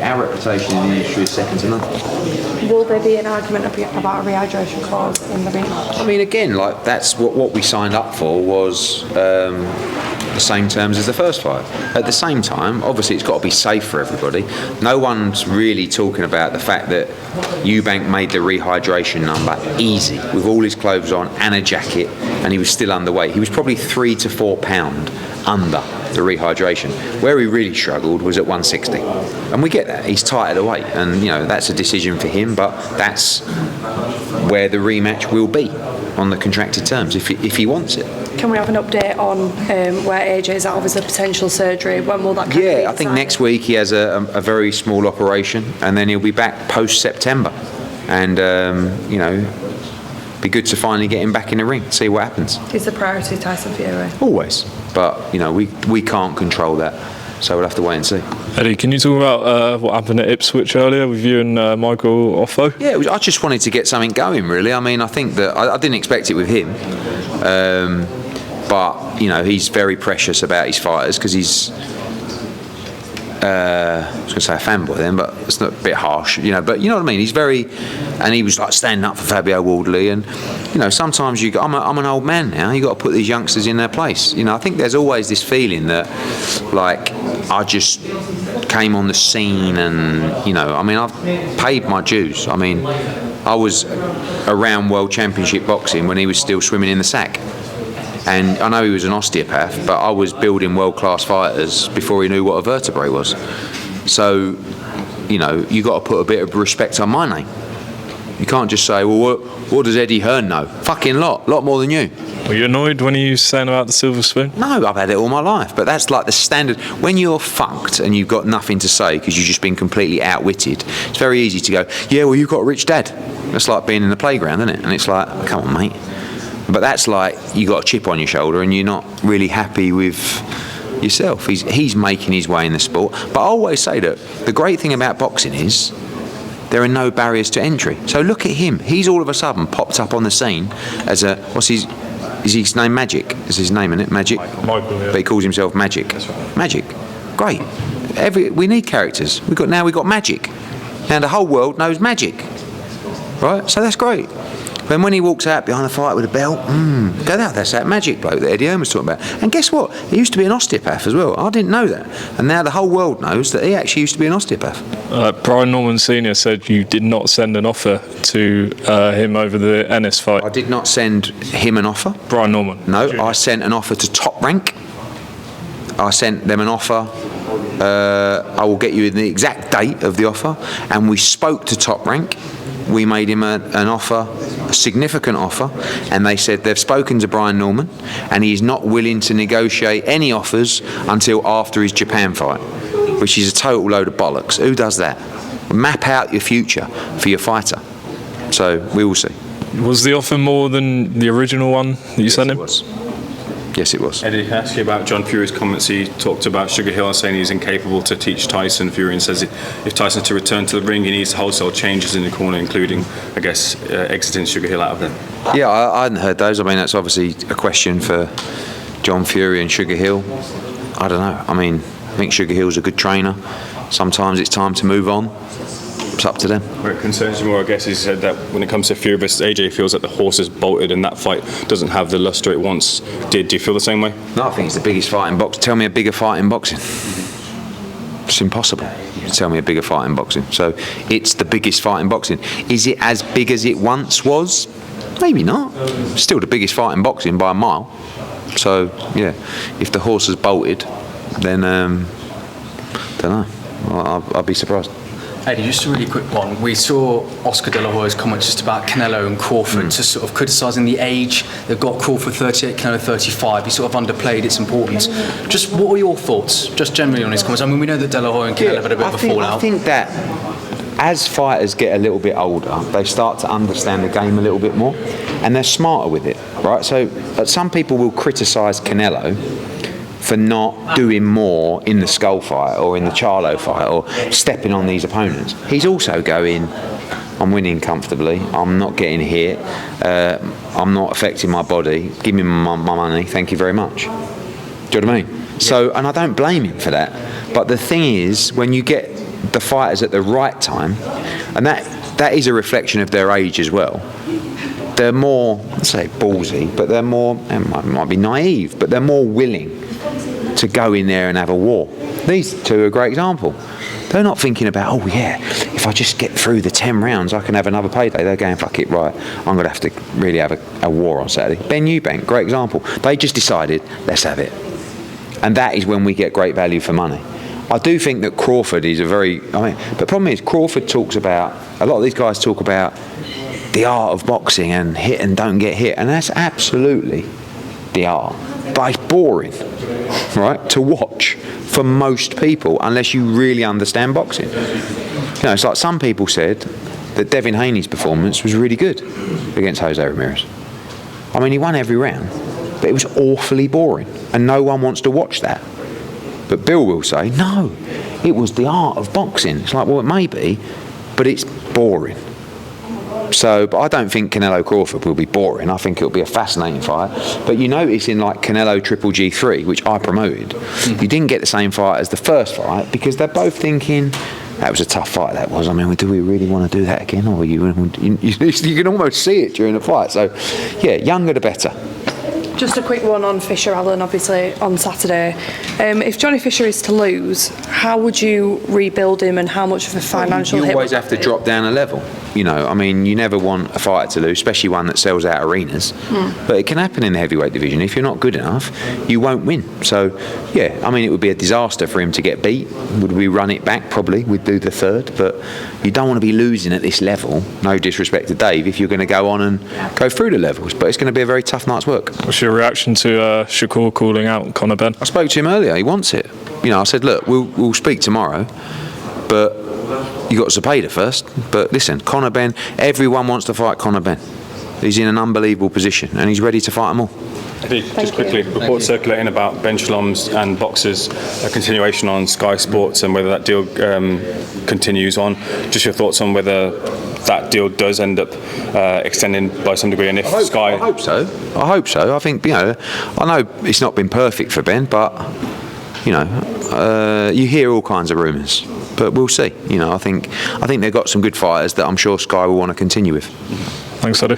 our reputation in the industry is second to none. Will there be an argument about a rehydration clause in the rematch? I mean, again, like that's what we signed up for was the same terms as the first fight. At the same time, obviously, it's got to be safe for everybody. No one's really talking about the fact that Eubank made the rehydration number easy with all his clothes on and a jacket, and he was still underweight. He was probably 3 to 4 pound under the rehydration. Where he really struggled was at 160, and we get that. He's tight at the weight, and that's a decision for him. But that's where the rematch will be on the contracted terms if he wants it. Can we have an update on where AJ is out of his potential surgery? When will that come? Yeah, I think next week he has a very small operation, and then he'll be back post-September. And, be good to finally get him back in the ring, see what happens. Is the priority Tyson Fury? Always. But, we can't control that, so we'll have to wait and see. Eddie, can you talk about what happened at Ipswich earlier with you and Michael Offo? Yeah, I just wanted to get something going, really. I mean, I think that I didn't expect it with him. But, he's very precious about his fighters because he's, I was going to say a fanboy then, but it's not a bit harsh, but you know what I mean? He's and he was like standing up for Fabio Wardley, and, sometimes I'm an old man now, you got to put these youngsters in their place. I think there's always this feeling that, like, I just came on the scene and, I've paid my dues. I mean, I was around World Championship boxing when he was still swimming in the sack. And I know he was an osteopath, but I was building world-class fighters before he knew what a vertebrae was. So, you got to put a bit of respect on my name. You can't just say, well, what does Eddie Hearn know? Fucking lot more than you. Were you annoyed when he was saying about the silver spoon? No, I've had it all my life, but that's like the standard. When you're fucked and you've got nothing to say because you've just been completely outwitted, it's very easy to go, yeah, well, you've got a rich dad. That's like being in the playground, isn't it? And it's like, come on, mate. But that's like you got a chip on your shoulder and you're not really happy with yourself. He's making his way in the sport. But I always say that the great thing about boxing is there are no barriers to entry. So look at him. He's all of a sudden popped up on the scene as is his name Magic? Is his name in it? Magic? Michael, yeah. But he calls himself Magic. That's right. Magic. Great. We need characters. We've got Magic. Now the whole world knows Magic. Right? So that's great. Then when he walks out behind the fight with a belt, go out, that's that Magic bloke that Eddie Hearn was talking about. And guess what? He used to be an osteopath as well. I didn't know that. And now the whole world knows that he actually used to be an osteopath. Brian Norman Sr. said you did not send an offer to him over the Ennis fight. I did not send him an offer. Brian Norman? No, I sent an offer to Top Rank. I sent them an offer. I will get you the exact date of the offer. And we spoke to Top Rank. We made him an offer, a significant offer, and they said they've spoken to Brian Norman and he's not willing to negotiate any offers until after his Japan fight, which is a total load of bollocks. Who does that? Map out your future for your fighter. So we will see. Was the offer more than the original one that you sent him? It was. Yes, it was. Eddie, can I ask you about John Fury's comments? He talked about Sugar Hill saying he's incapable to teach Tyson. Fury and says if Tyson's to return to the ring, he needs wholesale changes in the corner, including, I guess, exiting Sugar Hill out of there. Yeah, I hadn't heard those. I mean, that's obviously a question for John Fury and Sugar Hill. I don't know. I mean, I think Sugar Hill's a good trainer. Sometimes it's time to move on. It's up to them. Where it concerns you more, I guess, he said that when it comes to Fury versus AJ, feels like the horse is bolted and that fight doesn't have the luster it once did. Do you feel the same way? No, I think it's the biggest fight in boxing. Tell me a bigger fight in boxing. It's impossible to tell me a bigger fight in boxing. So it's the biggest fight in boxing. Is it as big as it once was? Maybe not. Still the biggest fight in boxing by a mile. So, yeah, if the horse is bolted, then, don't know. I'd be surprised. Eddie, just a really quick one. We saw Oscar De La Hoya's comments just about Canelo and Crawford, just sort of criticising the age. They've got Crawford 38, Canelo 35. He sort of underplayed its importance. Just what were your thoughts, just generally on his comments? I mean, we know that De La Hoya and Canelo had a bit of a fallout. I think that as fighters get a little bit older, they start to understand the game a little bit more, and they're smarter with it, right? So some people will criticise Canelo for not doing more in the Skull fight or in the Charlo fight or stepping on these opponents. He's also going, I'm winning comfortably, I'm not getting hit, I'm not affecting my body, give me my money, thank you very much. Do you know what I mean? So, and I don't blame him for that. But the thing is, when you get the fighters at the right time, and that is a reflection of their age as well. They're more, let's say ballsy, but they're more, it might be naive, but they're more willing to go in there and have a war. These two are a great example. They're not thinking about, oh yeah, if I just get through the 10 rounds, I can have another payday. They're going, fuck it, right, I'm going to have to really have a war on Saturday. Ben Eubank, great example. They just decided, let's have it. And that is when we get great value for money. I do think that Crawford is but the problem is Crawford talks about, a lot of these guys talk about the art of boxing and hit and don't get hit, and that's absolutely the art. But it's boring, right, to watch for most people unless you really understand boxing. You know, it's like some people said that Devin Haney's performance was really good against Jose Ramirez. I mean, he won every round, but it was awfully boring, and no one wants to watch that. But Bill will say, no, it was the art of boxing. It's like, well, it may be, but it's boring. So, but I don't think Canelo Crawford will be boring. I think it'll be a fascinating fight. But you notice in like Canelo Triple G3, which I promoted, you didn't get the same fight as the first fight because they're both thinking, that was a tough fight, that was. I mean, do we really want to do that again? Or you can almost see it during the fight. So, yeah, younger the better. Just a quick one on Fisher Allen, obviously, on Saturday. If Johnny Fisher is to lose, how would you rebuild him and how much of a financial hit? You always have to drop down a level. You know, I mean, you never want a fighter to lose, especially one that sells out arenas. But it can happen in the heavyweight division. If you're not good enough, you won't win. So, yeah, I mean, it would be a disaster for him to get beat. Would we run it back? Probably. We'd do the third. But you don't want to be losing at this level, no disrespect to Dave, if you're going to go on and go through the levels. But it's going to be a very tough night's work. What's your reaction to Shakur calling out Conor Benn? I spoke to him earlier. He wants it. You know, I said, look, we'll speak tomorrow, but you got Zepeda first. But listen, Conor Benn, everyone wants to fight Conor Benn. He's in an unbelievable position and he's ready to fight them all. Just quickly, reports circulating about Ben Shalom's and Boxer's continuation on Sky Sports and whether that deal continues on. Just your thoughts on whether that deal does end up extending by some degree, and if Sky... I hope so. I think, you know, I know it's not been perfect for Ben, but, you know, you hear all kinds of rumours. But we'll see. You know, I think they've got some good fighters that I'm sure Sky will want to continue with. Thanks, Eddie.